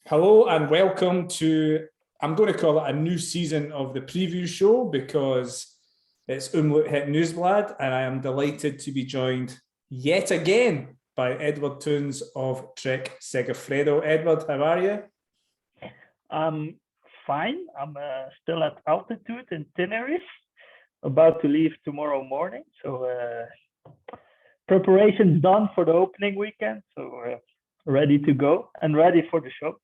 Hello and welcome to, I'm going to call it a new season of the preview show because it's Omloop hit Nieuwsblad, and I am delighted to be joined yet again by Edward Theuns of Trek Segafredo. Edward, how are you? I'm fine. I'm still at altitude in Tenerife, about to leave tomorrow morning. So preparations done for the opening weekend. So ready to go and ready for the show.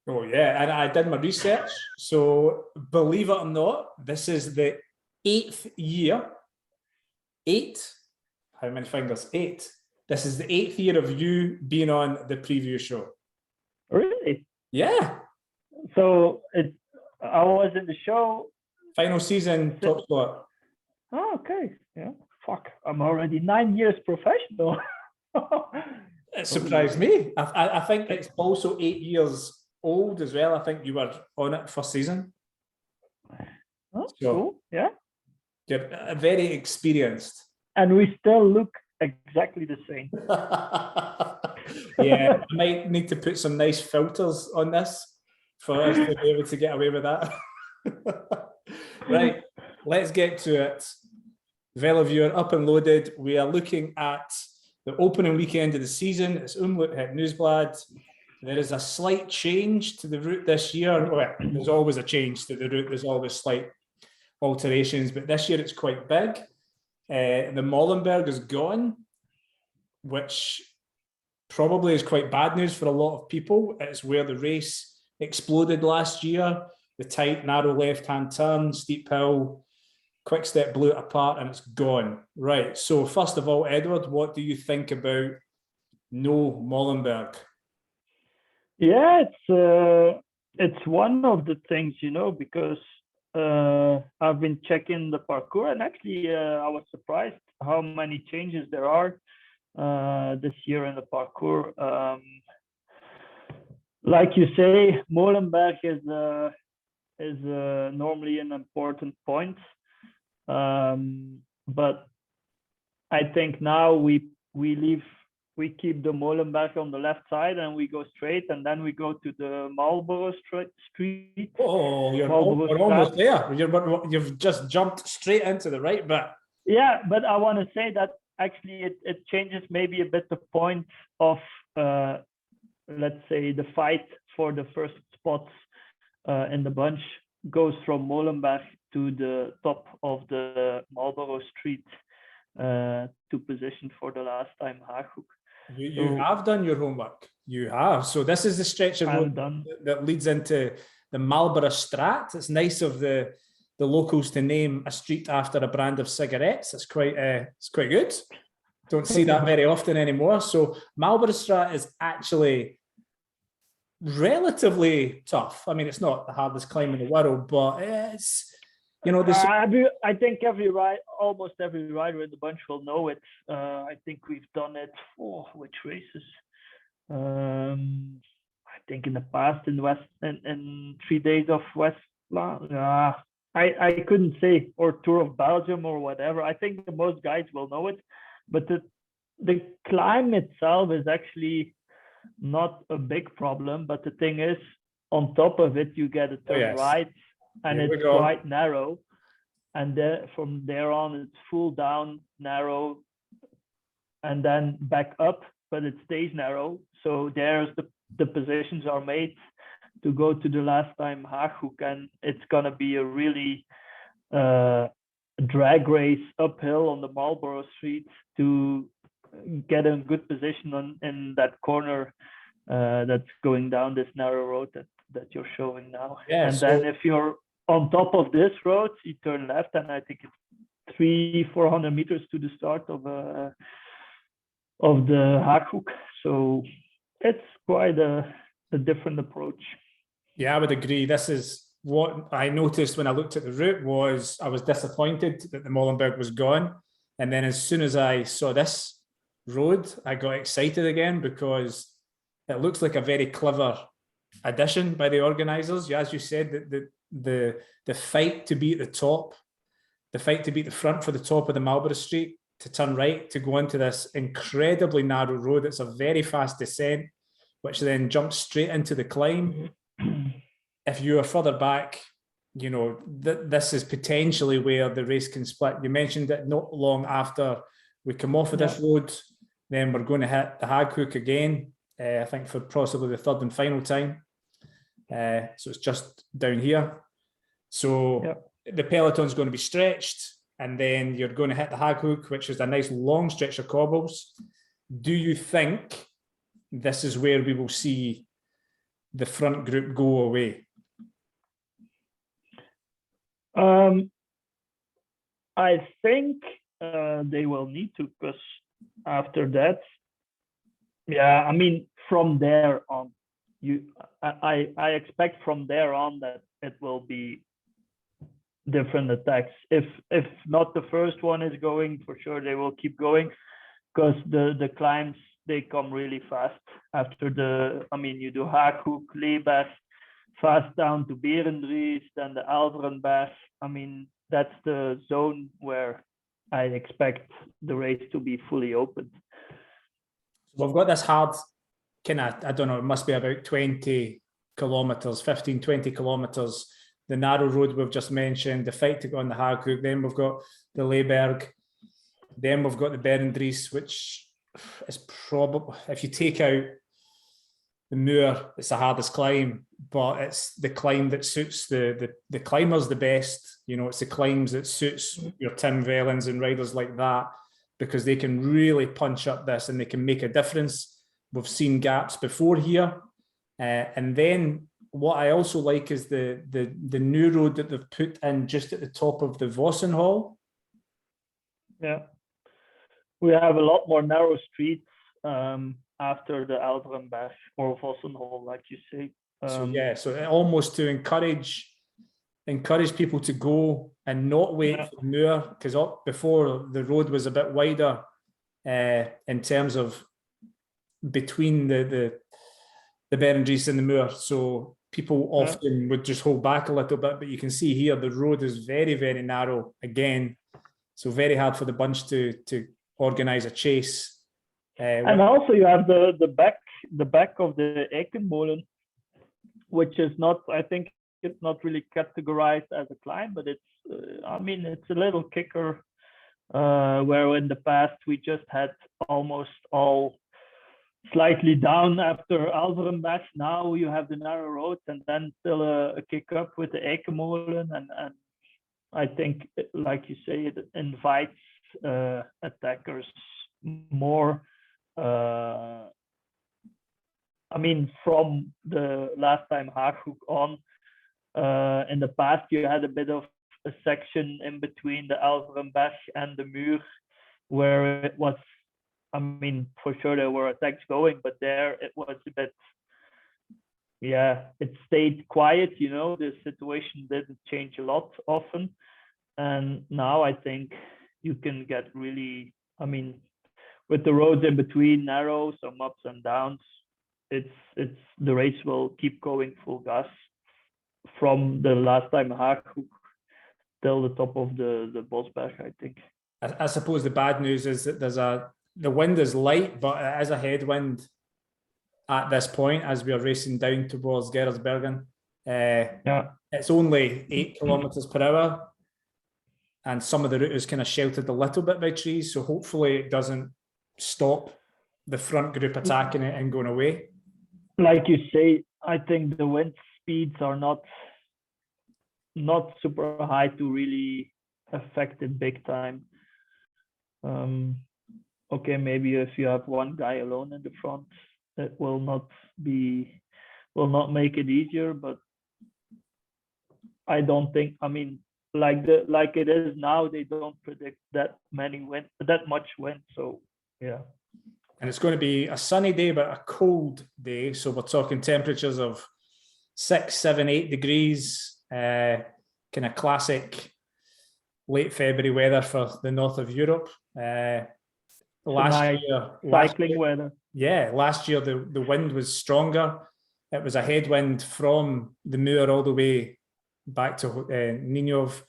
Oh yeah, and I did my research. So believe it or not, this is the 8th year. 8? How many fingers? 8. This is the 8th year of you being on the preview show. Really? Yeah. So I was in the show. Final season, top spot. Oh, okay. Yeah. Fuck. I'm already 9 years professional. It surprised me. I think it's also 8 years old as well. I think you were on it first season. Oh, so, cool. Yeah. You're very experienced. And we still look exactly the same. Yeah, I might need to put some nice filters on this for us to be able to get away with that. Right, let's get to it. Velaview up and loaded. We are looking at the opening weekend of the season. It's Omloop hit Nieuwsblad. There is a slight change to the route this year. Well, there's always a change to the route. There's always slight alterations, but this year it's quite big. The Molenberg is gone, which probably is quite bad news for a lot of people. It's where the race exploded last year. The tight, narrow left-hand turn, steep hill, quick step blew it apart, and it's gone. Right. So first of all, Edward, what do you think about no Molenberg? Yeah, it's one of the things, because I've been checking the parcours, and actually I was surprised how many changes there are this year in the parcours. Like you say, Molenberg is normally an important point, but I think now we keep the Molenberg on the left side and we go straight, and then we go to the Marlborough Street. Oh, you're almost there. You've just jumped straight into the right bit. Yeah, but I want to say that actually it changes maybe a bit the point of, let's say, the fight for the first spots in the bunch goes from Molenberg to the top of the Marlborough Street to position for the last time Haaghoek. You have done your homework. You have. So this is the stretch of road that leads into the Marlborough Strat. It's nice of the locals to name a street after a brand of cigarettes. It's quite good. Don't see that very often anymore. So Marlborough Strat is actually relatively tough. I mean, it's not the hardest climb in the world, but it's, I think almost every rider in the bunch will know it. I think we've done it for which races? I think in the past in 3 days of Westland. I couldn't say, or Tour of Belgium or whatever. I think the most guys will know it, but the climb itself is actually not a big problem. But the thing is, on top of it, you get a turn right. And it's quite narrow, and from there on it's full down, narrow, and then back up, but it stays narrow. So there's the positions are made to go to the last time Haaghoek, and it's gonna be a really drag race uphill on the Marlborough Street to get a good position in that corner that's going down this narrow road that you're showing now. Yeah, and then if you're on top of this road, you turn left, and I think it's 300-400 meters to the start of the Haaghoek. So it's quite a different approach. Yeah, I would agree. This is what I noticed when I looked at the route. I was disappointed that the Molenberg was gone, and then as soon as I saw this road, I got excited again because it looks like a very clever addition by the organisers. As you said, the fight to be at the top, the fight to be at the front for the top of the Marlborough Street, to turn right, to go into this incredibly narrow road. It's a very fast descent which then jumps straight into the climb. If you are further back, you know, this is potentially where the race can split. You mentioned it not long after we come off of this road, then we're going to hit the Hag Hook again, I think for possibly the third and final time. So it's just down here. So the peloton's going to be stretched, and then you're going to hit the Hag Hook, which is a nice long stretch of cobbles. Do you think this is where we will see the front group go away? I think they will need to, because after that, I mean, from there on, I expect from there on that it will be different attacks. If not the first one is going, for sure they will keep going, because the climbs, they come really fast after you do Haaghoek, Leebach, fast down to Berendries, then the Alverenberg. I mean, that's the zone where I expect the race to be fully opened. We've got this hard kind of, I don't know, it must be about 20 kilometres, 15, 20 kilometres. The narrow road we've just mentioned, the fight to go on the Haaghoek, then we've got the Leeberg, then we've got the Berendries, which is probably, if you take out the Muir, it's the hardest climb, but it's the climb that suits the climbers the best. You know, it's the climbs that suits your Tim Vellens and riders like that, because they can really punch up this and they can make a difference. We've seen gaps before here. And then what I also like is the new road that they've put in just at the top of the Vossenhal. Yeah. We have a lot more narrow streets after the Alverenberg or Vossenhal, like you say. So almost to encourage people to go and not wait for Muir, because before the road was a bit wider in terms of between the Berendries and the Muir. So people often would just hold back a little bit, but you can see here the road is very, very narrow again. So very hard for the bunch to organize a chase. And also you have the back of the Ekenmolen, which is not, I think it's not really categorized as a climb, but it's, it's a little kicker, where in the past we just had almost all slightly down after Alverenberg. Now you have the narrow roads and then still a kick up with the Ekenmolen, and I think, like you say, it invites attackers more. From the last time Haaghoek on, in the past you had a bit of a section in between the Alverenberg and the Muur, where it was, for sure there were attacks going, but there it was a bit, it stayed quiet, the situation didn't change a lot often. And now I think you can get really, with the roads in between narrow, some ups and downs, it's the race will keep going full gas from the last time Haaghoek till the top of the Bosberg, I think. I suppose the bad news is that the wind is light, but it is a headwind at this point as we are racing down towards Gerardsbergen. It's only 8 kilometers per hour, and some of the route is kind of sheltered a little bit by trees, so hopefully it doesn't stop the front group attacking it and going away. Like you say, I think the wind speeds are not super high to really affect it big time. Okay, maybe if you have one guy alone in the front, it will not make it easier, but I don't think, like it is now, they don't predict that much wind, so yeah. And it's going to be a sunny day, but a cold day. So we're talking temperatures of 6, 7, 8 degrees, kind of classic late February weather for the north of Europe. Last year, weather. Yeah, last year the wind was stronger. It was a headwind from the Muir all the way back to Ninov.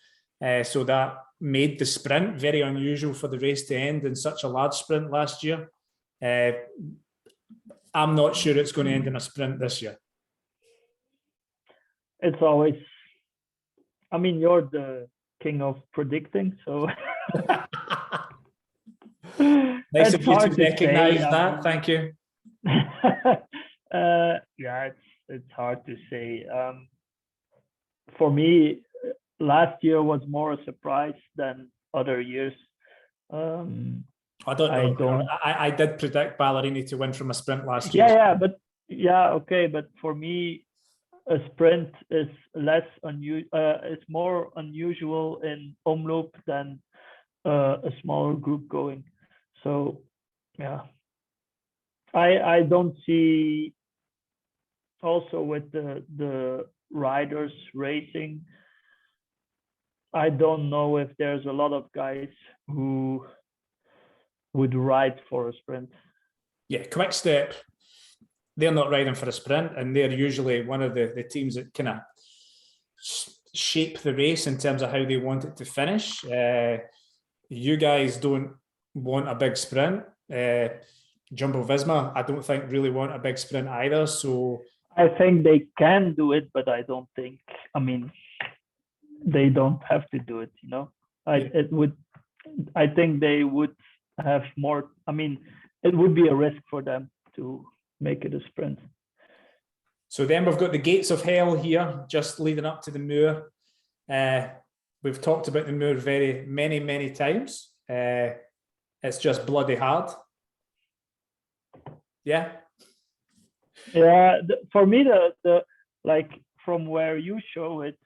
So that made the sprint very unusual for the race to end in such a large sprint last year. I'm not sure it's going to end in a sprint this year. It's always, I mean, you're the king of predicting, so Nice of it's you to hard to recognise say. I that. mean, Thank you. yeah, it's hard to say. For me, last year was more a surprise than other years. I don't know. I don't. I did predict Ballerini to win from a sprint last year. Okay, but for me, a sprint is less unusual. It's more unusual in Omloop than a smaller group going. So, yeah, I don't see. Also, with the riders racing, I don't know if there's a lot of guys who would ride for a sprint. Yeah, Quick Step, they're not riding for a sprint, and they're usually one of the teams that kind of shape the race in terms of how they want it to finish. You guys don't want a big sprint. Jumbo Visma, I don't think really want a big sprint either. So I think they can do it, but I don't think. I mean, they don't have to do it. You know, it would. I think they would have more. I mean, it would be a risk for them to make it a sprint. So then we've got the gates of hell here, just leading up to the Moor. We've talked about the Moor very many times. It's just bloody hard. Yeah. Yeah, for me, the like from where you show it,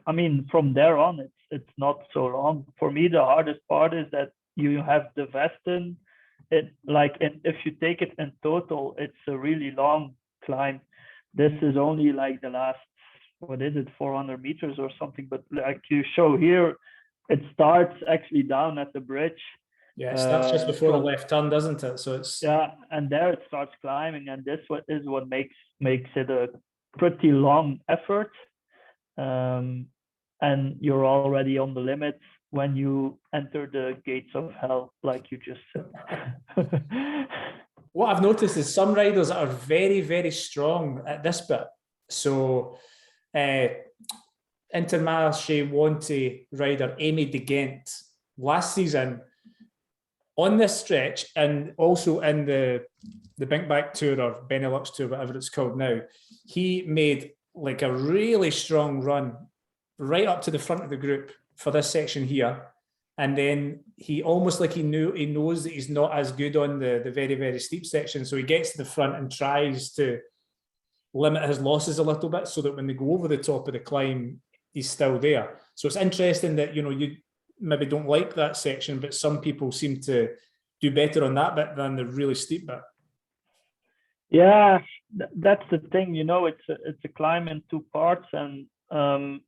I mean, from there on, it's not so long. For me, the hardest part is that you have the Westen. And if you take it in total, it's a really long climb. This is only like the last, what is it, 400 meters or something. But like you show here, it starts actually down at the bridge. Yeah, it starts just before the left turn, doesn't it? So it's and there it starts climbing, and this is what makes it a pretty long effort. And you're already on the limit when you enter the gates of hell, like you just said. What I've noticed is some riders are very strong at this bit. So Intermarché Wanty rider Amy de Ghent last season on this stretch, and also in the Binkback Tour or Benelux Tour, whatever it's called now, he made like a really strong run right up to the front of the group for this section here. And then he almost like he knows that he's not as good on the very steep section. So he gets to the front and tries to limit his losses a little bit so that when they go over the top of the climb, he's still there. So it's interesting that, you know, you maybe don't like that section, but some people seem to do better on that bit than the really steep bit. Yeah, that's the thing, you know, it's a climb in two parts, and the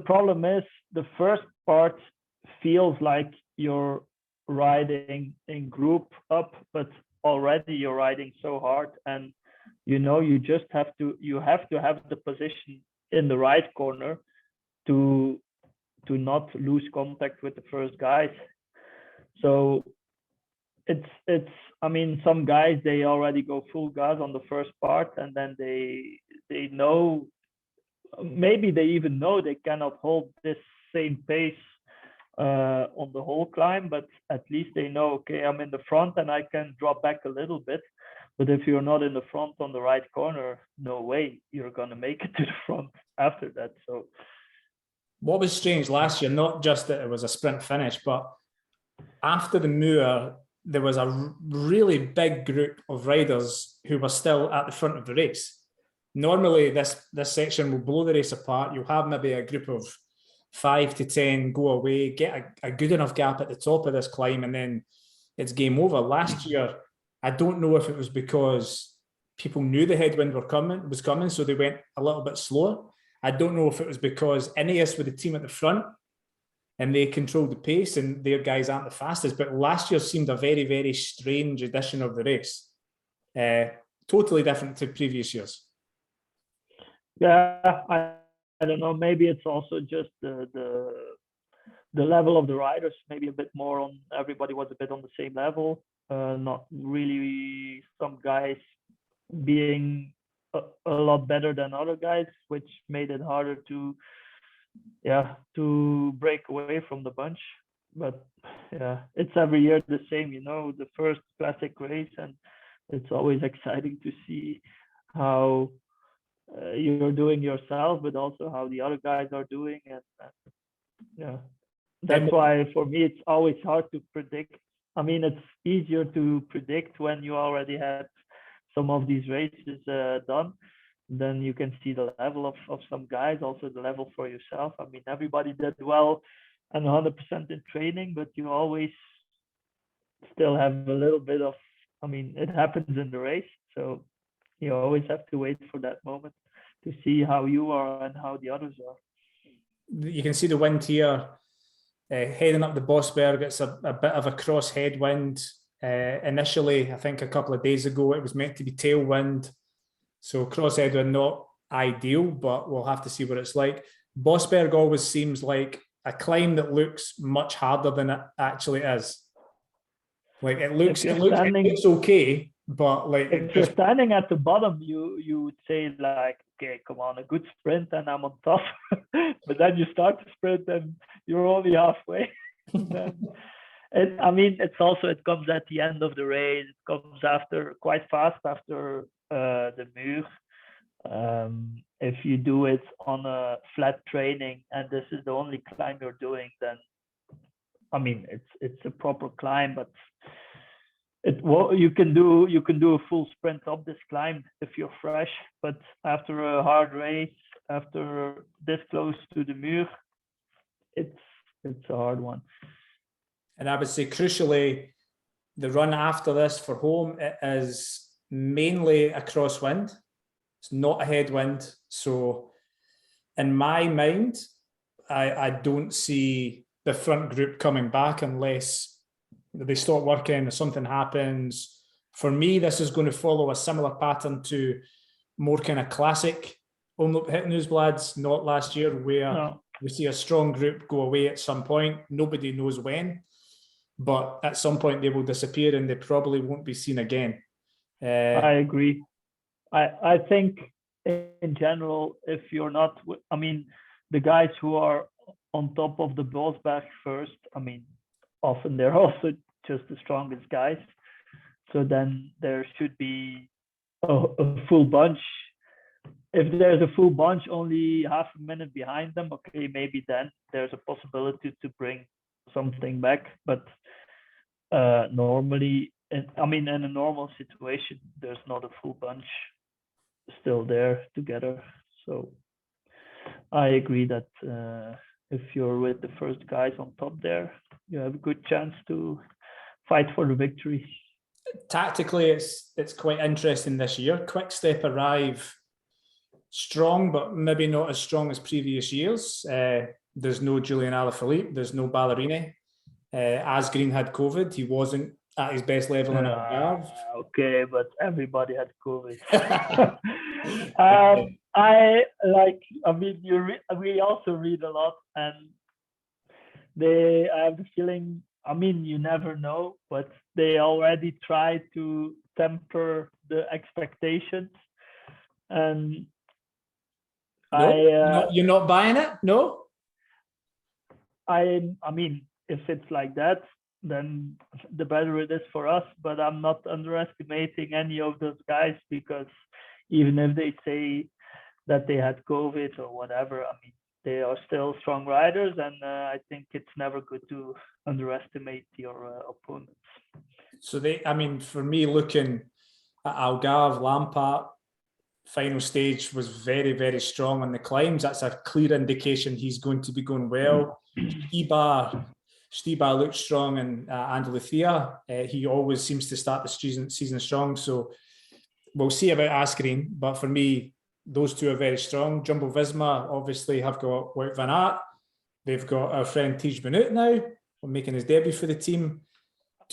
problem is the first part feels like you're riding in group up, but already you're riding so hard, and you know you have to have the position in the right corner to not lose contact with the first guys. So it's I mean, some guys, they already go full gas on the first part, and then they know, maybe they even know they cannot hold this same pace on the whole climb, but at least they know, okay, I'm in the front and I can drop back a little bit. But if you're not in the front on the right corner, no way you're going to make it to the front after that. So what was strange last year, not just that it was a sprint finish, but after the Moor, there was a really big group of riders who were still at the front of the race. Normally, this section will blow the race apart. You'll have maybe a group of 5 to 10 go away, get a good enough gap at the top of this climb, and then it's game over. Last year, I don't know if it was because people knew the headwind was coming, so they went a little bit slower. I don't know if it was because Ineos were the team at the front and they controlled the pace and their guys aren't the fastest. But last year seemed a very strange edition of the race. Totally different to previous years. Yeah, I don't know. Maybe it's also just the the level of the riders maybe a bit more on. Everybody was a bit on the same level. Not really some guys being a lot better than other guys, which made it harder to break away from the bunch. But yeah, it's every year the same, the first classic race, and it's always exciting to see how you're doing yourself, but also how the other guys are doing, and yeah, that's why for me it's always hard to predict. I mean, it's easier to predict when you already had some of these races done. Then you can see the level of some guys, also the level for yourself. I mean, everybody did well and 100% in training, but you always still have a little bit of, I mean, it happens in the race. So you always have to wait for that moment to see how you are and how the others are. You can see the wind here. Heading up the Bosberg, it's a bit of a cross headwind. Initially, I think a couple of days ago, it was meant to be tailwind. So cross headwind, not ideal, but we'll have to see what it's like. Bosberg always seems like a climb that looks much harder than it actually is. Like it looks okay, but like if you're standing at the bottom, you would say like, okay, come on, a good sprint and I'm on top. But then you start to sprint and you're only halfway. It comes at the end of the race. It comes quite fast after the Muur. If you do it on a flat training and this is the only climb you're doing, then I mean it's a proper climb, but you can do a full sprint up this climb if you're fresh. But after a hard race, after this close to the Muur, it's a hard one. And I would say crucially, the run after this for home, it is mainly a crosswind. It's not a headwind. So in my mind, I don't see the front group coming back unless they stop working or something happens. For me, this is going to follow a similar pattern to more kind of classic Omloop Het Nieuwsblads, not last year, where we see a strong group go away at some point. Nobody knows when, but at some point they will disappear and they probably won't be seen again. I agree. I think in general, if you're not, I mean, the guys who are on top of the Bosberg first, I mean, often they're also just the strongest guys. So then there should be a full bunch. If there's a full bunch only half a minute behind them, okay, maybe then there's a possibility to bring something back. But normally, in a normal situation, there's not a full bunch still there together. So I agree that if you're with the first guys on top there, you have a good chance to fight for the victory. Tactically, it's quite interesting this year. Quick Step arrive strong, but maybe not as strong as previous years. There's no Julian Alaphilippe, there's no Ballerini. Asgreen had COVID. He wasn't at his best level in Algarve. Okay, but everybody had COVID. We also read a lot, and I have the feeling, I mean, you never know, but they already try to temper the expectations. And you're not buying it? No? I mean, if it's like that, then the better it is for us. But I'm not underestimating any of those guys, because even if they say that they had COVID or whatever, I mean, they are still strong riders, and I think it's never good to underestimate your opponents. So for me, looking at Algarve, Lampard, final stage was very, very strong on the climbs. That's a clear indication he's going to be going well. Stibar looks strong, and Andalucia, he always seems to start the season strong. So we'll see about Asgreen, but for me, those two are very strong. Jumbo Visma obviously have got Wout van Aert. They've got our friend Tiege Benoot now, making his debut for the team.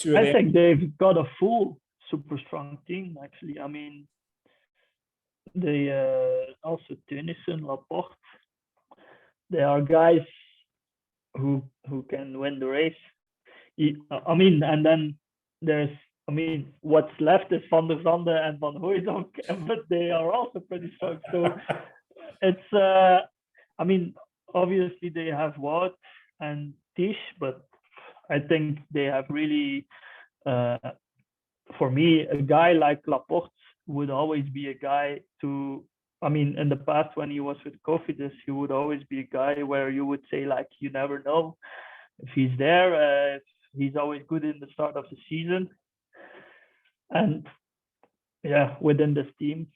I think they've got a full super strong team, actually. I mean, they also Theuns, Laporte. They are guys who can win the race. I mean, and then there's, I mean, what's left is Van der Zande and Van Hooijdonk, but they are also pretty strong. So it's, I mean, obviously they have Wout and Tish, but I think they have really, for me, a guy like Laporte would always be a guy to, I mean, in the past when he was with Cofidis, he would always be a guy where you would say, like, you never know if he's there. He's always good in the start of the season. And yeah, within this team,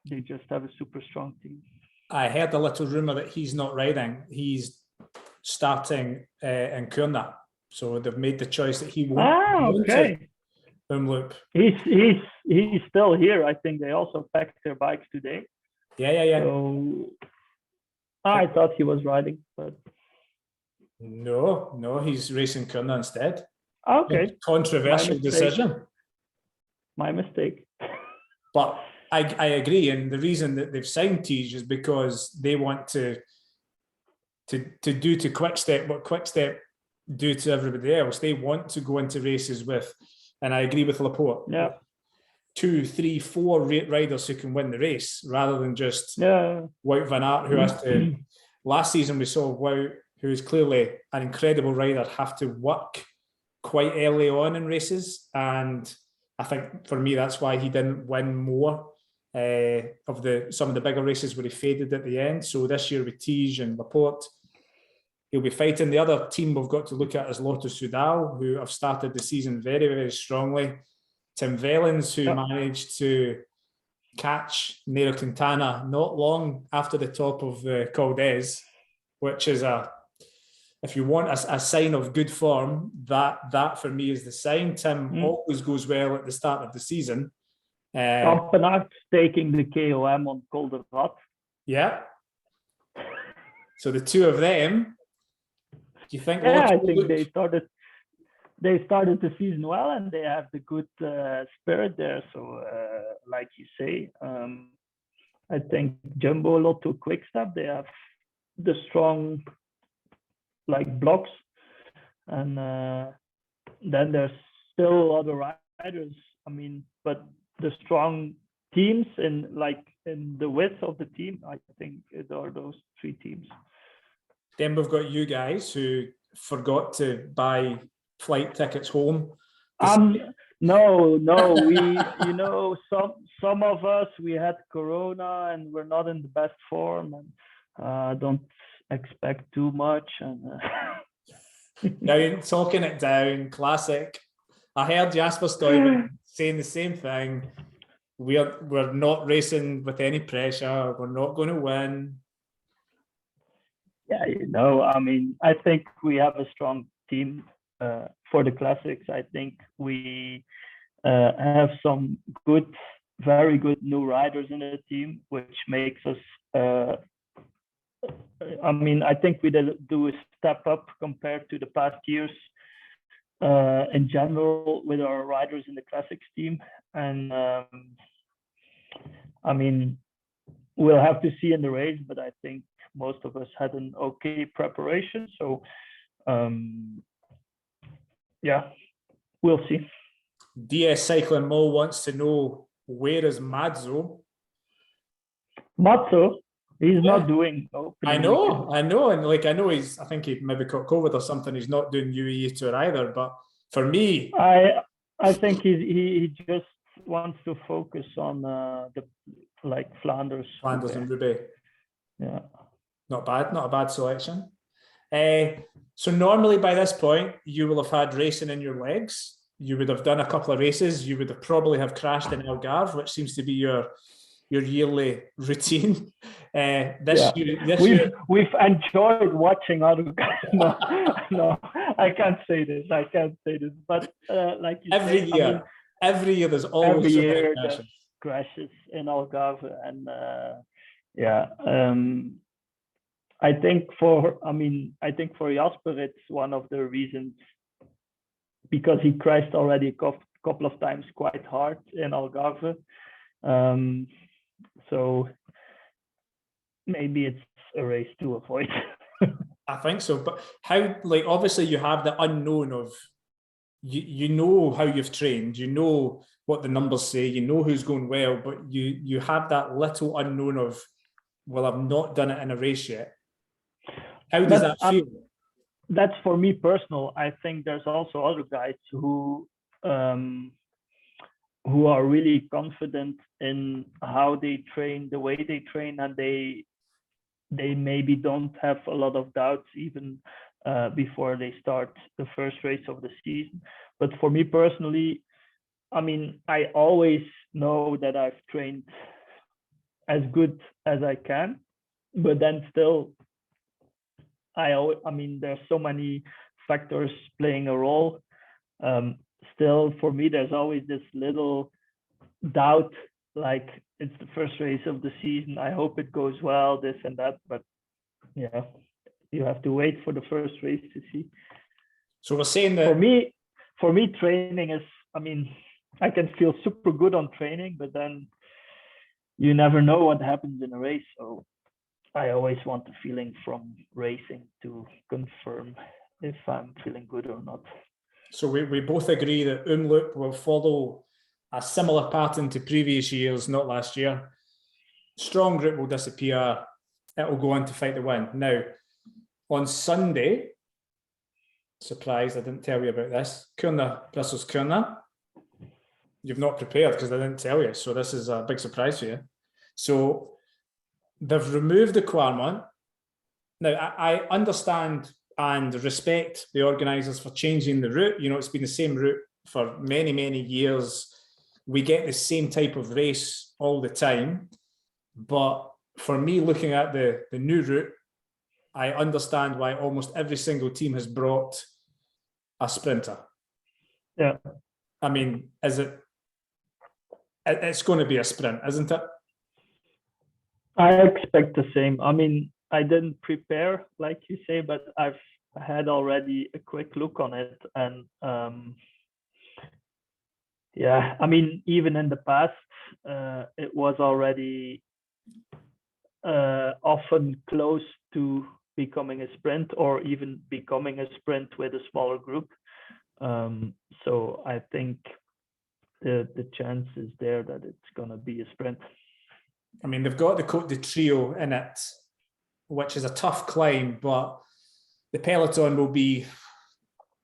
they just have a super strong team. I heard a little rumor that he's not riding. He's starting in Kuurne. So they've made the choice that he won't. Okay. Omloop. He's still here. I think they also packed their bikes today. Yeah. So I thought he was riding, but no, he's racing Kuurne instead. Okay. Controversial decision. My mistake. But I agree, and the reason that they've signed Tej is because they want to do to Quickstep what Quickstep do to everybody else. They want to go into races with, and I agree with Laporte. Yeah. 2, 3, 4 riders who can win the race rather than just Wout van Aert, who has to. Last season we saw Wout, who is clearly an incredible rider, have to work quite early on in races, and I think for me that's why he didn't win more of some of the bigger races where he faded at the end. So this year with Tej and Laporte, he'll be fighting. The other team we've got to look at is Lotto Soudal, who have started the season very, very strongly. Tim Vellens, who managed to catch Nairo Quintana not long after the top of Col d'Ez, which is if you want a sign of good form, that for me is the sign. Tim always goes well at the start of the season. Kampenaerts taking the KOM on Col de Rat. Yeah. So the two of them, do you think? Yeah, I think they started the season well, and they have the good spirit there. So, like you say, I think Jumbo, Lotto, Quickstep, they have the strong blocks, and then there's still other riders. I mean, but the strong teams in the width of the team, I think it are those 3 teams. Then we've got you guys who forgot to buy flight tickets home. No, we, some of us, we had Corona and we're not in the best form, and don't expect too much. And Now, talking it down, classic. I heard Jasper Stuyven saying the same thing. We're not racing with any pressure. We're not going to win. Yeah, I mean, I think we have a strong team for the classics. I think we have some very good new riders in the team, which makes us. I mean, I think we do a step up compared to the past years in general with our riders in the classics team, and I mean, we'll have to see in the race, but I think most of us had an okay preparation. So, yeah, we'll see. DS Cycling Mo wants to know, where is Mazzo? Mazzo, he's not doing. I know, and I think he maybe caught COVID or something. He's not doing UAE Tour either. But for me, I think he just wants to focus on Flanders and Roubaix. Yeah, not a bad selection. So normally by this point, you will have had racing in your legs. You would have done a couple of races. You would have probably have crashed in Algarve, which seems to be your yearly routine. This year, we've enjoyed watching other guys. No, I can't say this. But like you every year there's always crashes in Algarve, and I think for Jasper, it's one of the reasons, because he crashed already a couple of times quite hard in Algarve. So maybe it's a race to avoid. I think so. But how, like, obviously you have the unknown of, you know how you've trained, you know what the numbers say, you know who's going well, but you have that little unknown of, well, I've not done it in a race yet. How does that feel? That's for me personal. I think there's also other guys who are really confident in how they train, the way they train, and they maybe don't have a lot of doubts even before they start the first race of the season. But for me personally, I mean, I always know that I've trained as good as I can, but then still, I mean, there's so many factors playing a role. Still, for me, there's always this little doubt, like, it's the first race of the season. I hope it goes well, this and that. But yeah, you have to wait for the first race to see. So we're saying that for me, training is, I mean, I can feel super good on training, but then you never know what happens in a race. So I always want the feeling from racing to confirm if I'm feeling good or not. So we both agree that Omloop will follow a similar pattern to previous years, not last year. Strong group will disappear. It will go on to fight the win. Now, on Sunday, surprise, I didn't tell you about this. Kuurne, Brussels Kuurne. You've not prepared because I didn't tell you. So this is a big surprise for you. So they've removed the Quarmont. Now, I understand and respect the organisers for changing the route. You know, it's been the same route for many, many years. We get the same type of race all the time. But for me, looking at the new route, I understand why almost every single team has brought a sprinter. Yeah. I mean, it's going to be a sprint, isn't it? I expect the same. I mean, I didn't prepare, like you say, but I've had already a quick look on it. And yeah, I mean, even in the past, it was already often close to becoming a sprint, or even becoming a sprint with a smaller group. So I think the chance is there that it's going to be a sprint. I mean, they've got the Côte de Trio in it, which is a tough climb, but the peloton will be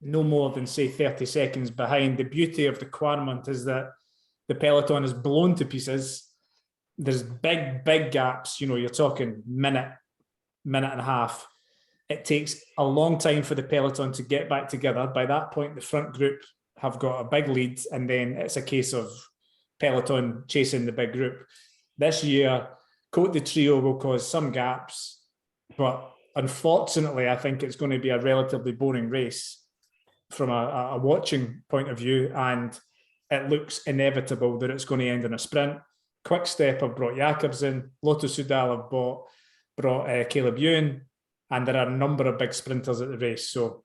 no more than, say, 30 seconds behind. The beauty of the Quarmont is that the peloton is blown to pieces. There's big gaps. You know, you're talking minute and a half. It takes a long time for the peloton to get back together. By that point, the front group have got a big lead, and then it's a case of peloton chasing the big group. This year, Côte de Trio will cause some gaps, but unfortunately, I think it's going to be a relatively boring race from a watching point of view, and it looks inevitable that it's going to end in a sprint. Quick Step have brought Jakobsen, Lotto Soudal have brought Caleb Ewan, and there are a number of big sprinters at the race. So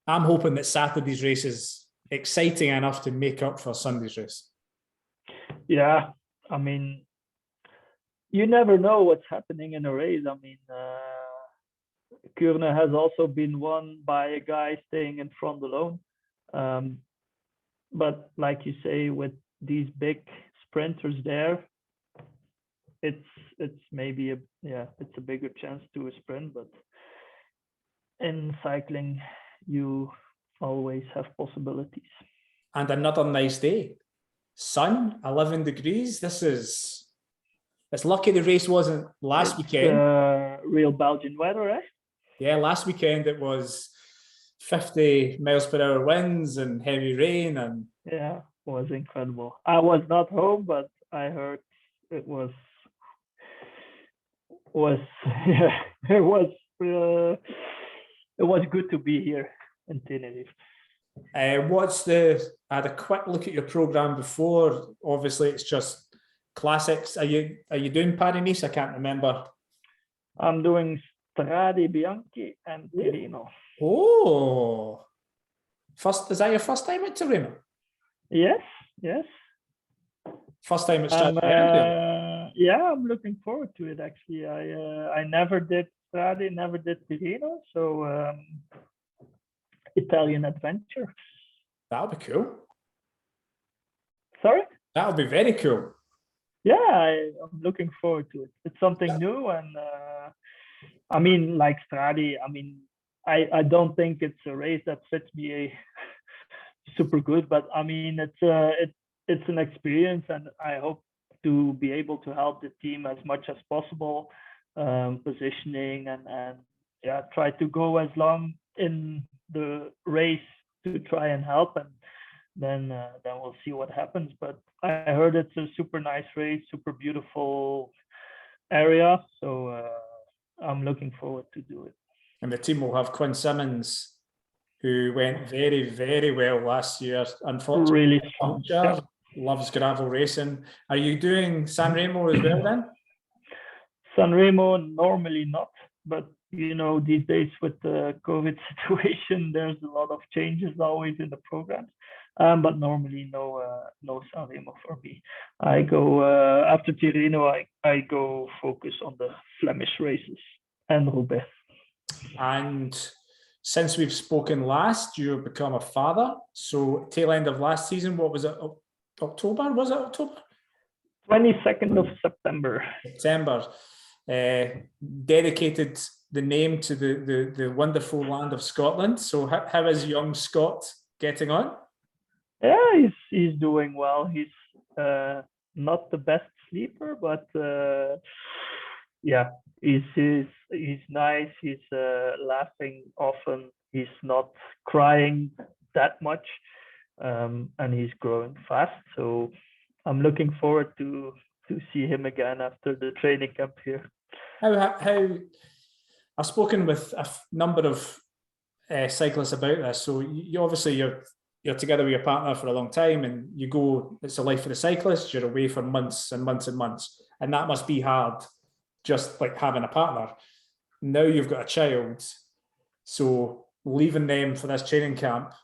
I'm hoping that Saturday's race is exciting enough to make up for Sunday's race. Yeah, I mean, you never know what's happening in a race. I mean, Kuurne has also been won by a guy staying in front alone. But like you say, with these big sprinters there, it's maybe it's a bigger chance to a sprint. But in cycling, you always have possibilities. And another nice day. Sun, 11 degrees. It's lucky the race wasn't last weekend. Real Belgian weather, eh? Yeah, last weekend it was 50 miles per hour winds and heavy rain. And yeah, it was incredible. I was not home, but I heard it was yeah, it was good to be here in Tenerife. I had a quick look at your program before. Obviously, it's just classics. Are you doing Paris-Nice? I can't remember. I'm doing Strade Bianchi and Tirreno. Oh, is that your first time at Tirreno? Yes. First time at Strade Bianchi? Yeah, I'm looking forward to it actually. I never did Strade, never did Tirreno, so Italian adventure. That'll be cool. Sorry? That'll be very cool. Yeah, I'm looking forward to it. It's something new, and I mean, like Strade, I mean, I don't think it's a race that fits me super good, but I mean, it's an experience, and I hope to be able to help the team as much as possible, positioning and yeah, try to go as long in the race to try and help, and then we'll see what happens. But I heard it's a super nice race, super beautiful area, so I'm looking forward to do it. And the team will have Quinn Simmons, who went very, very well last year. Unfortunately, Really strong. Puncture, loves gravel racing. Are you doing San Remo as well then? Sanremo normally not, but you know, these days with the COVID situation, there's a lot of changes always in the programs. But normally no Sanremo for me. I go after Tirreno, I go focus on the Flemish races and Roubaix. And since we've spoken last, you've become a father. So tail end of last season, what was it? October? Was it October? 22nd of September. September. Dedicated the name to the wonderful land of Scotland. So how is young Scott getting on? Yeah, he's doing well. He's not the best sleeper, but yeah, he's nice. He's laughing often. He's not crying that much, and he's growing fast. So I'm looking forward to see him again after the training camp here. How I've spoken with a number of cyclists about this. So you obviously you're together with your partner for a long time, and you go. It's a life for the cyclist. You're away for months and months and months, and that must be hard. Just like having a partner. Now you've got a child, so leaving them for this training camp,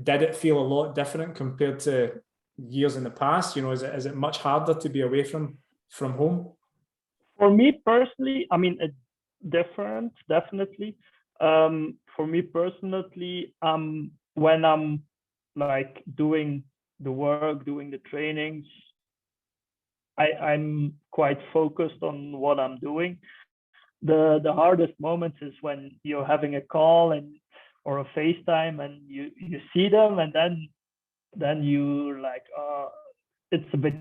did it feel a lot different compared to years in the past? You know, is it much harder to be away from home? For me personally, I mean, it's different, definitely. For me personally, when I'm like doing the work, doing the trainings, I'm quite focused on what I'm doing. The hardest moments is when you're having a call or a FaceTime and you see them, and then you're like, it's a bit.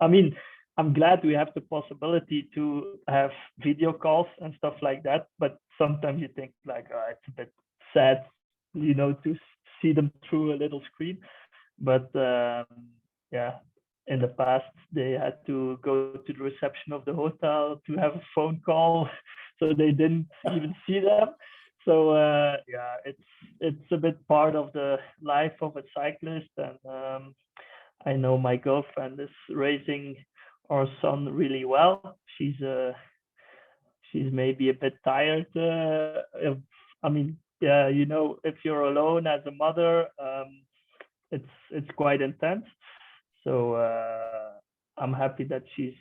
I mean, I'm glad we have the possibility to have video calls and stuff like that, but sometimes you think like, it's a bit sad, you know, to see them through a little screen. But yeah, in the past they had to go to the reception of the hotel to have a phone call, so they didn't even see them. So yeah, it's a bit part of the life of a cyclist. And I know my girlfriend is raising our son really well. She's maybe a bit tired. I mean, yeah, you know, if you're alone as a mother, it's quite intense. So I'm happy that she's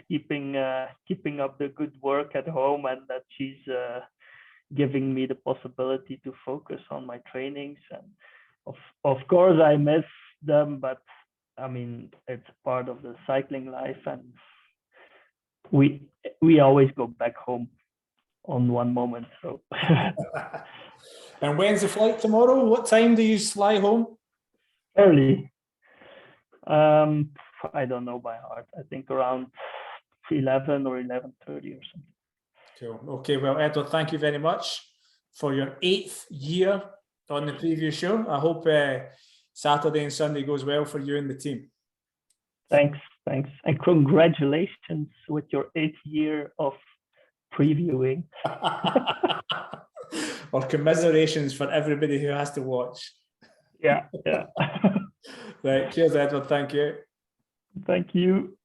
keeping up the good work at home, and that she's giving me the possibility to focus on my trainings. And of course I miss them, but I mean, it's part of the cycling life, and we always go back home on one moment. So And when's the flight tomorrow? What time do you fly home? early. I don't know by heart. I think around 11 or 11:30 or something. Cool. Okay, well, Edward, thank you very much for your 8th year on the preview show. I hope Saturday and Sunday goes well for you and the team. Thanks. And congratulations with your 8th year of previewing. Or commiserations for everybody who has to watch. Yeah. Right. Cheers, Edward. Thank you. Thank you.